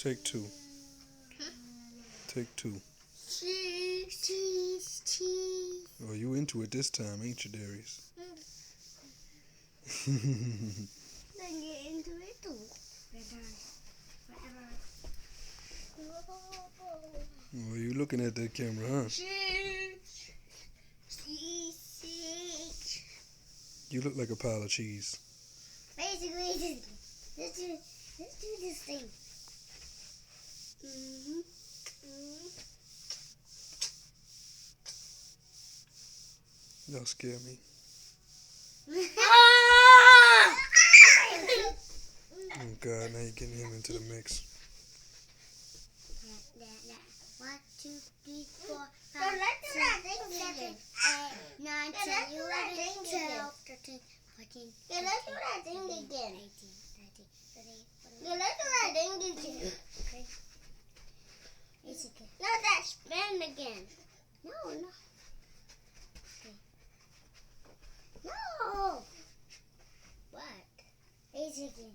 Take two. Take two. Cheese. Oh, you into it this time, ain't you, Dareous? Then get into it too. Oh, you looking at that camera, huh? Cheese. You look like a pile of cheese. Basically, let's do this thing. Y'all scare me. Oh God, now you're getting him into the mix. 1, 2, 3, 4, 5, 6, 7, 8, 9, 10, 11, 12, 13, 14. Yeah, let's do that thing again. 18, 19, 20, 21. Yeah, let's do that thing again. Okay. It's okay. No, that spin again. No. Okay. No. What? It's again.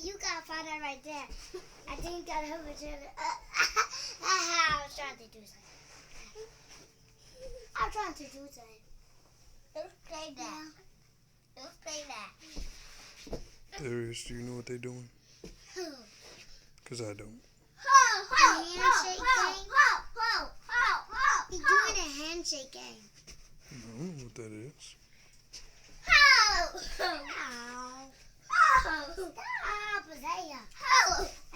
You gotta find that right there. I think you gotta help each other. I was trying to do something. Let's play that. Dareous, do you know what they're doing? Because I don't. He's doing a handshake game. I don't know what that is. Stop,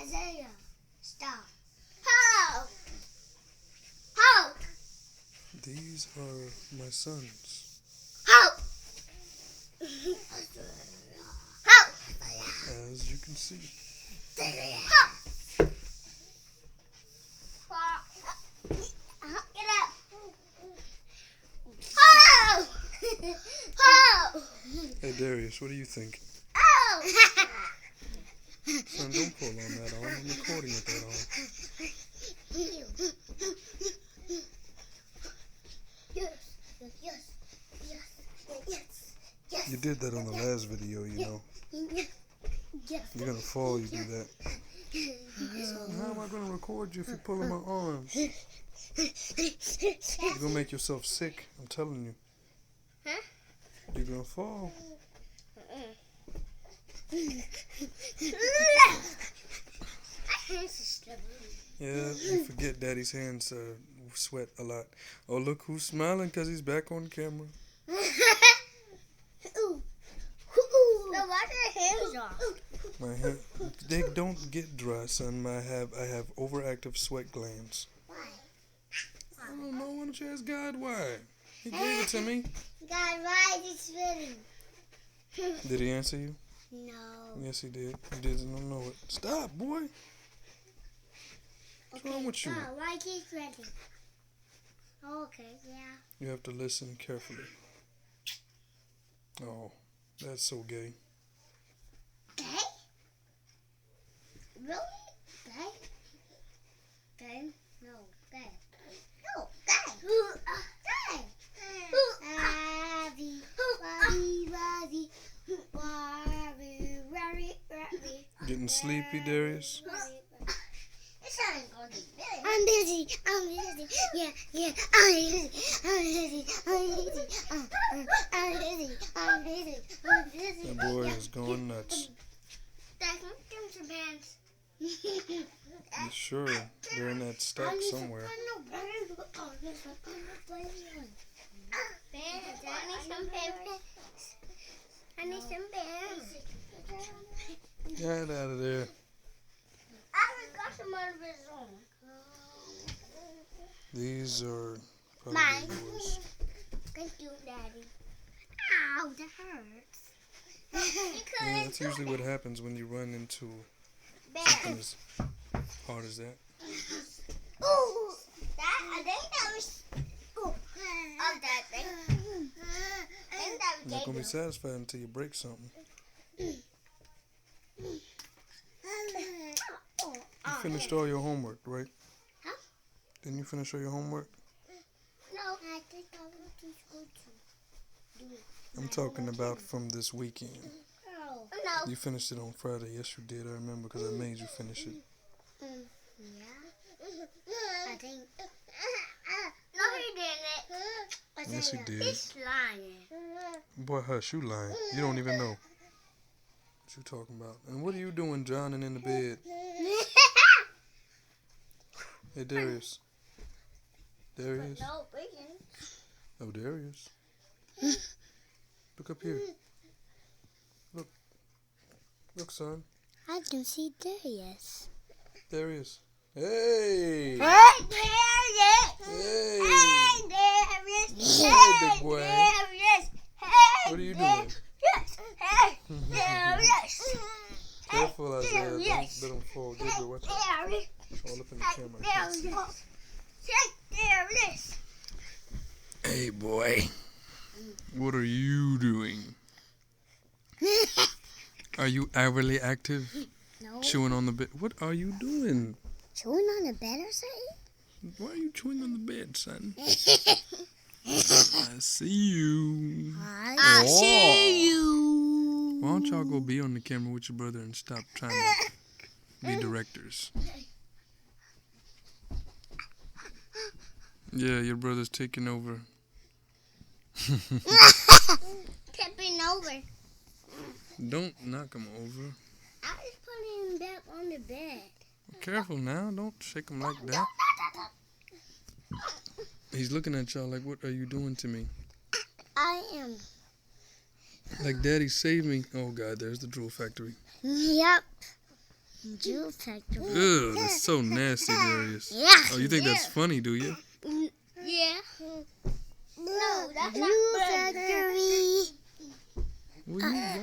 Isaiah. Stop. These are my sons. As you can see. Hey Dareous, what do you think? Son, don't pull on that arm. I'm recording with that arm. Yes. You did that on the last video, you know. You're gonna fall, you do that. How am I gonna record you if you're pulling my arms? You're gonna make yourself sick, I'm telling you. Huh? You're gonna fall. Yeah, you forget Daddy's hands sweat a lot. Oh, look who's smiling because he's back on camera. No, wash your hands off. My hand, they don't get dry, son. I have overactive sweat glands. Why? I don't know. Why don't you ask God why? He gave it to me. God, why is it spitting? Did he answer you? No. Yes, he did. He didn't know it. Stop, boy. What's wrong with you? Why is it spitting? Okay, yeah. You have to listen carefully. Oh, that's so gay. Gay? Really? Gay? Gay? No, gay. No, gay. Gay. Getting sleepy, Dareous? I'm busy. Yeah. I'm busy. That boy is going nuts. Dad, can you give me some pants? You sure? They're in that stack somewhere. I need some pants. Get out of there. I got some of his own. These are probably Mine. yours. Thank you, Daddy. Ow, that hurts. Yeah, that's usually what happens when you run into something as hard as that. Ooh, I think that was. Ooh, of that thing. I think that was You're not going to be Gabriel. satisfied until you break something. You finished all your homework, right? Huh? Didn't you finish all your homework? No, I think I went to school to do it. I'm talking about from this weekend. No. You finished it on Friday. Yes, you did. I remember because I made you finish it. Yeah. I think. No, he didn't. Yes, he did. He's lying. Boy, hush. You lying. You don't even know what you talking about. And what are you doing, drowning in the bed? Hey, Dareous. Dareous. Oh, Dareous. Look up here. Look. Look, son. I can see Dareous. Dareous. Hey! Hey, Dareous! Hey! Hey, Dareous! Hey, big boy. Dareous! Hey, What are you doing? Hey, Dareous! Careful out there. Don't let him fall. Gabriel, watch out. All up in the camera. I can't see. Dareous! Hey, boy. What are you doing? Are you hourly active? No. Chewing on the bed. What are you doing? Chewing on the bed or something? Why are you chewing on the bed, son? I see you. I see you. Why don't y'all go be on the camera with your brother and stop trying to be directors? Yeah, your brother's taking over. Tipping over. Don't knock him over. I was putting him back on the bed. Careful now. Don't shake him like that. He's looking at y'all like, what are you doing to me? I am. Like, Daddy, save me. Oh, God, there's the drool factory. Yep. Jewel factory. Ugh, that's so nasty, Dareous. Yeah. Oh, you think that's funny, do you? Yeah. No, that's Jewel factory. Well, you got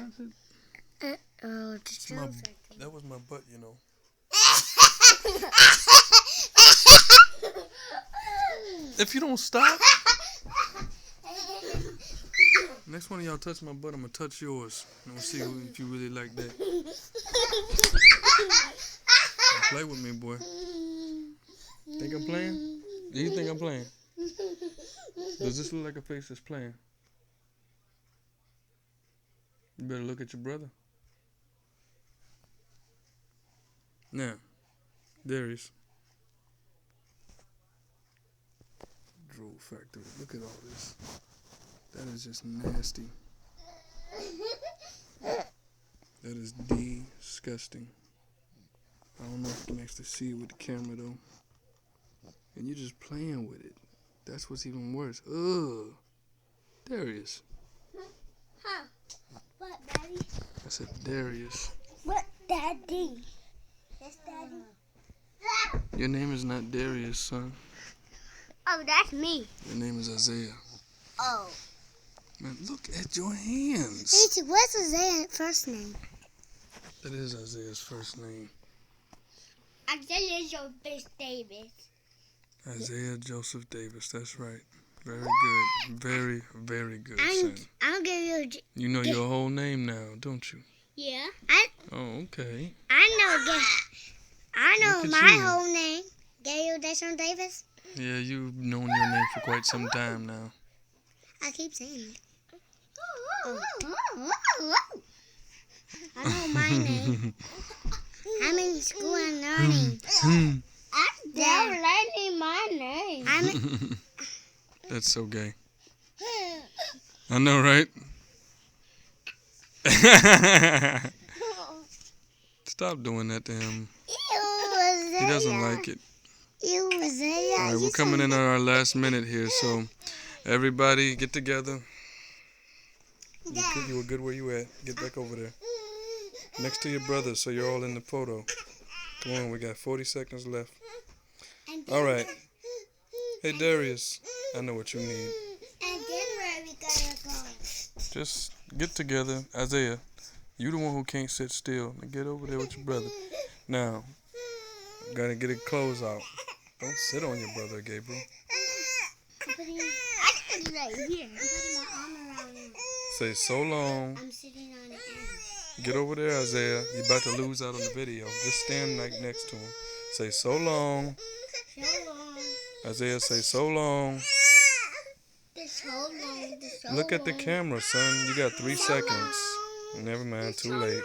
it. Oh, the Jewel My- factory. That was my butt, you know. If you don't stop, next one of y'all touch my butt, I'm going to touch yours. And we'll see if you really like that. Play with me, boy. Think I'm playing? Do you think I'm playing? Does this look like a face that's playing? You better look at your brother. Now, Dareous. Drool factory. Look at all this. That is just nasty. That is disgusting. I don't know if you can actually see it with the camera though. And you're just playing with it. That's what's even worse. Ugh. Dareous. Huh? What, Daddy? I said Dareous. What, Daddy? Yes, Daddy. Your name is not Dareous, son. Oh, that's me. Your name is Isaiah. Oh. Man, look at your hands. What's Isaiah's first name? That is Isaiah's first name. Isaiah Joseph Davis. Isaiah Joseph Davis. That's right. Very good. Very, very good, son. I'll give you. You know your whole name now, don't you? Yeah. Oh, okay. I know Look at my you. whole name. Gabriel Deshaun Davis. Yeah, you've known your name for quite some time now. I keep saying it. I know my name. I'm in school and learning. They're learning my name. That's so gay. I know, right? Stop doing that to him. He doesn't like it. You was there. All right, we're coming in on our last minute here, so everybody get together. You were good where you at. Get back over there. Next to your brother, so you're all in the photo. Come on, we got 40 seconds left. All right. Hey, Dareous, I know what you need. And then where we gotta go? Just get together. Isaiah, you the one who can't sit still. Now get over there with your brother. Now, gotta get his clothes out. Don't sit on your brother, Gabriel. I can do right here. I'm putting my arm around him. Say so long. I'm sitting on the end. Get over there, Isaiah. You're about to lose out on the video. Just stand right next to him. Say so long. So long. Isaiah, say so long. So long. Look at the camera, son. You got 3 seconds. long. Never mind, too So late. long.